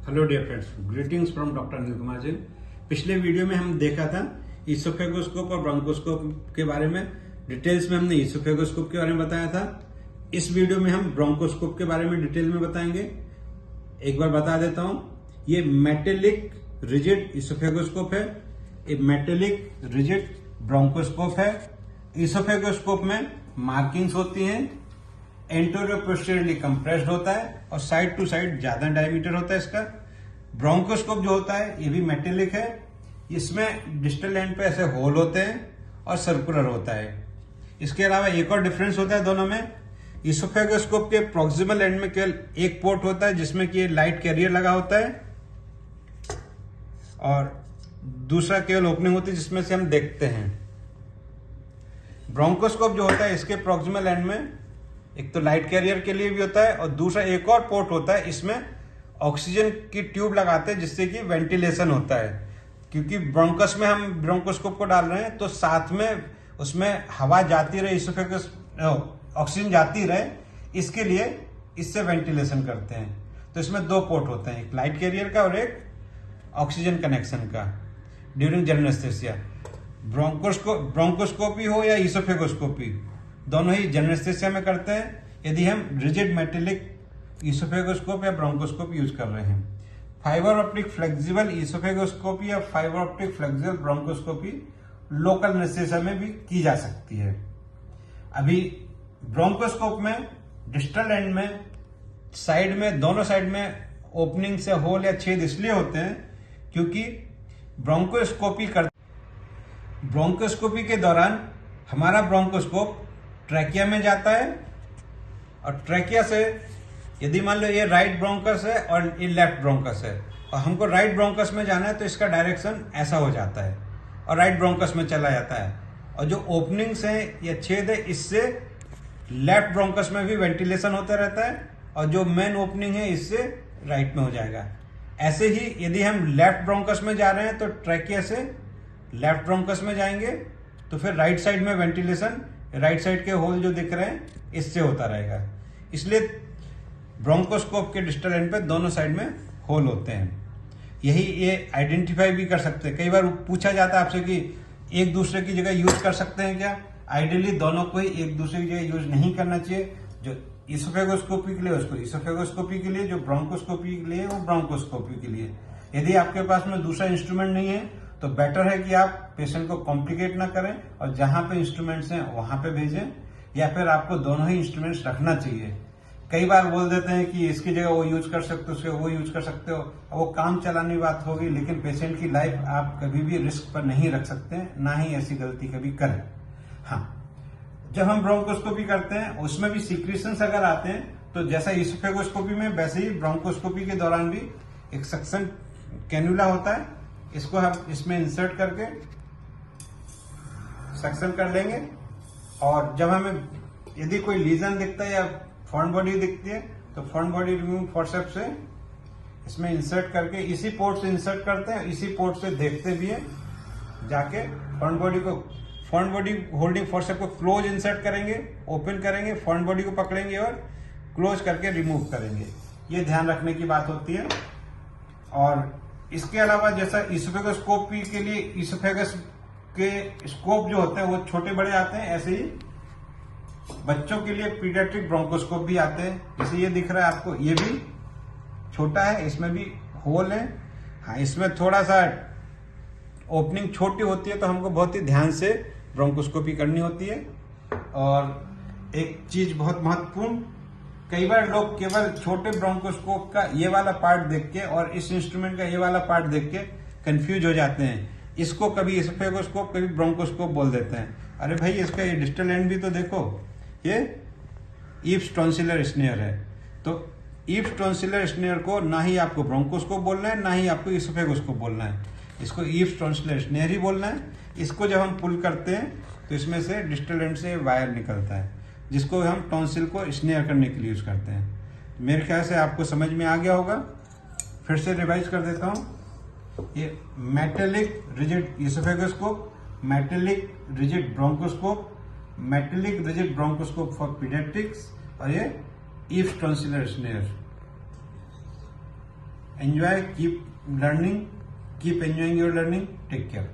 Hello dear friends, greetings from doctor Anil Kumar Jain. पिछले video में हम देखा था ईसोफेगोस्कोप और ब्रोंकोस्कोप के बारे में। डिटेल्स में हमने ईसोफेगोस्कोप के बारे में बताया था। इस वीडियो में हम ब्रोंकोस्कोप के बारे में डिटेल में बताएंगे। एक बार बता देता हूं, ये मेटेलिक रिजिड ईसोफेगोस्कोप है, ये मेटेलिक रिजिड ब्रोंकोस्कोप है। ईसोफेगोस्कोप में मार्किंग्स होती हैं, एंटीरियर पोस्टीरियरली कंप्रेस्ड होता है और साइड टू साइड ज्यादा डायमीटर होता है इसका। ब्रोंकोस्कोप जो होता है ये भी मेटेलिक है, इसमें डिस्टल एंड पे ऐसे होल होते हैं और सर्कुलर होता है। इसके अलावा एक और डिफरेंस होता है दोनों में। ईसोफेगोस्कोप के प्रॉक्सिमल एंड में केवल एक पोर्ट होता है जिसमें कि लाइट कैरियर लगा होता है, और दूसरा केवल ओपनिंग होती है जिसमें से हम देखते हैं। ब्रोंकोस्कोप जो होता है इसके प्रॉक्सिमल एंड में एक तो लाइट कैरियर के लिए भी होता है और दूसरा एक और पोर्ट होता है, इसमें ऑक्सीजन की ट्यूब लगाते हैं जिससे कि वेंटिलेशन होता है। क्योंकि ब्रोंकस में हम ब्रोंकोस्कोप को डाल रहे हैं तो साथ में उसमें हवा जाती रहे, ईसोफेगस ऑक्सीजन जाती रहे, इसके लिए इससे वेंटिलेशन करते हैं। तो इसमें दो पोर्ट होते हैं, एक लाइट कैरियर का और एक ऑक्सीजन कनेक्शन का ड्यूरिंग जनरल एनेस्थीसिया। ब्रोंकोस्कोपी हो या ईसोफेगोस्कोपी, दोनों ही जनरल एनेस्थीसिया में करते हैं यदि हम रिजिड मेटेलिक ईसोफेगोस्कोप या ब्रोंकोस्कोप यूज कर रहे हैं। फाइबर ऑप्टिक फ्लेक्सिबल ईसोफेगोस्कोपी या fibre optic flexible bronchoscopy local anaesthesia में भी की जा सकती है। अभी ब्रोंकोस्कोप में डिस्टल एंड में साइड में, दोनों साइड में ओपनिंग से होल या छेद इसलिए होते हैं क्योंकि ब्रोंकोस्कोपी के दौरान हमारा ब्रोंकोस्कोप ट्रैकिया में जाता है और ट्रैकिया से यदि मान लो ये राइट ब्रोंकस है और ये लेफ्ट ब्रोंकस है और हमको राइट ब्रोंकस में जाना है तो इसका डायरेक्शन ऐसा हो जाता है और राइट ब्रोंकस में चला जाता है। और जो ओपनिंग्स हैं या छेद है इससे लेफ्ट ब्रोंकस में भी वेंटिलेशन होता रहता है और जो मेन ओपनिंग है इससे राइट में हो जाएगा। ऐसे ही यदि हम लेफ्ट ब्रोंकस में जा रहे हैं तो ट्रैकिया से लेफ्ट ब्रोंकस में जाएंगे तो फिर राइट साइड में वेंटिलेशन, राइट साइड के होल जो दिख रहे हैं इससे होता रहेगा। इसलिए ब्रोंकोस्कोप के डिस्टल एंड पे दोनों साइड में होल होते हैं। यही ये आइडेंटिफाई भी कर सकते हैं। कई बार पूछा जाता है आपसे कि एक दूसरे की जगह यूज कर सकते हैं क्या? आइडियली दोनों को ही एक दूसरे की जगह यूज नहीं करना चाहिए। जो ईसोफेगोस्कोपी के लिए उसको ईसोफेगोस्कोपी के लिए, जो ब्रोंकोस्कोपी के लिए वो ब्रोंकोस्कोपी के लिए। यदि आपके पास में दूसरा इंस्ट्रूमेंट नहीं है तो बेटर है कि आप पेशेंट को कॉम्प्लिकेट ना करें और जहां पे इंस्ट्रूमेंट्स हैं वहां पे भेजें, या फिर आपको दोनों ही इंस्ट्रूमेंट्स रखना चाहिए। कई बार बोल देते हैं कि इसकी जगह वो यूज कर सकते हो, उसके वो यूज कर सकते हो, वो काम चलाने की बात होगी, लेकिन पेशेंट की लाइफ आप कभी भी रिस्क पर नहीं रख सकते, ना ही ऐसी गलती कभी करें। हाँ, जब हम ब्रोंकोस्कोपी करते हैं उसमें भी सीक्रेशंस अगर आते हैं तो जैसा ईसोफेगोस्कोपी में वैसे ही ब्रोंकोस्कोपी के दौरान भी एक सक्शन कैन्युला होता है, इसको हम इसमें इंसर्ट करके सक्शन कर लेंगे। और जब हमें यदि कोई लीजन दिखता है या फॉरेन बॉडी दिखती है तो फॉरेन बॉडी रिमूव फोर्सेप्स से इसमें इंसर्ट करके इसी पोर्ट से इंसर्ट करते हैं, इसी पोर्ट से देखते भी हैं, जाके फॉरेन बॉडी होल्डिंग फोर्सेप को क्लोज इंसर्ट करेंगे, ओपन करेंगे, फॉरेन बॉडी को पकड़ेंगे और क्लोज करके रिमूव करेंगे। ये ध्यान रखने की बात होती है। और इसके अलावा जैसा ईसोफेगोस्कोपी के लिए ईसोफेगस के स्कोप जो होते हैं वो छोटे बड़े आते हैं, ऐसे ही बच्चों के लिए पीडियाट्रिक ब्रोंकोस्कोप भी आते हैं। जैसे ये दिख रहा है आपको, ये भी छोटा है, इसमें भी होल है। हाँ, इसमें थोड़ा सा ओपनिंग छोटी होती है तो हमको बहुत ही ध्यान से ब्रोंकोस्कोपी करनी होती है। और एक चीज बहुत महत्वपूर्ण, कई बार लोग केवल छोटे ब्रोंकोस्कोप का ये वाला पार्ट देख के और इस इंस्ट्रूमेंट का ये वाला पार्ट देख के कंफ्यूज हो जाते हैं। इसको कभी ईसोफेगोस्कोप कभी ब्रोंकोस्कोप बोल देते हैं। अरे भाई, इसका ये डिस्टल एंड भी तो देखो, ये ईव्स टॉन्सिलर स्नेयर है। तो ईव्स टॉन्सिलर स्नेयर को ना ही आपको ब्रोंकोस्कोप बोलना है, ना ही आपको ईसोफेगोस्कोप बोलना है, इसको ईव्स टॉन्सिलर स्नेयर ही बोलना है। इसको जब हम पुल करते हैं तो इसमें से डिस्टल एंड से वायर निकलता है जिसको हम टॉन्सिल को स्नेयर करने के लिए यूज करते हैं। मेरे ख्याल से आपको समझ में आ गया होगा। फिर से रिवाइज कर देता हूं। ये metallic rigid oesophagoscope, metallic rigid bronchoscope, metallic rigid bronchoscope for paediatrics और ये Eves tonsillar snare. Enjoy, keep learning, keep enjoying your learning, take care.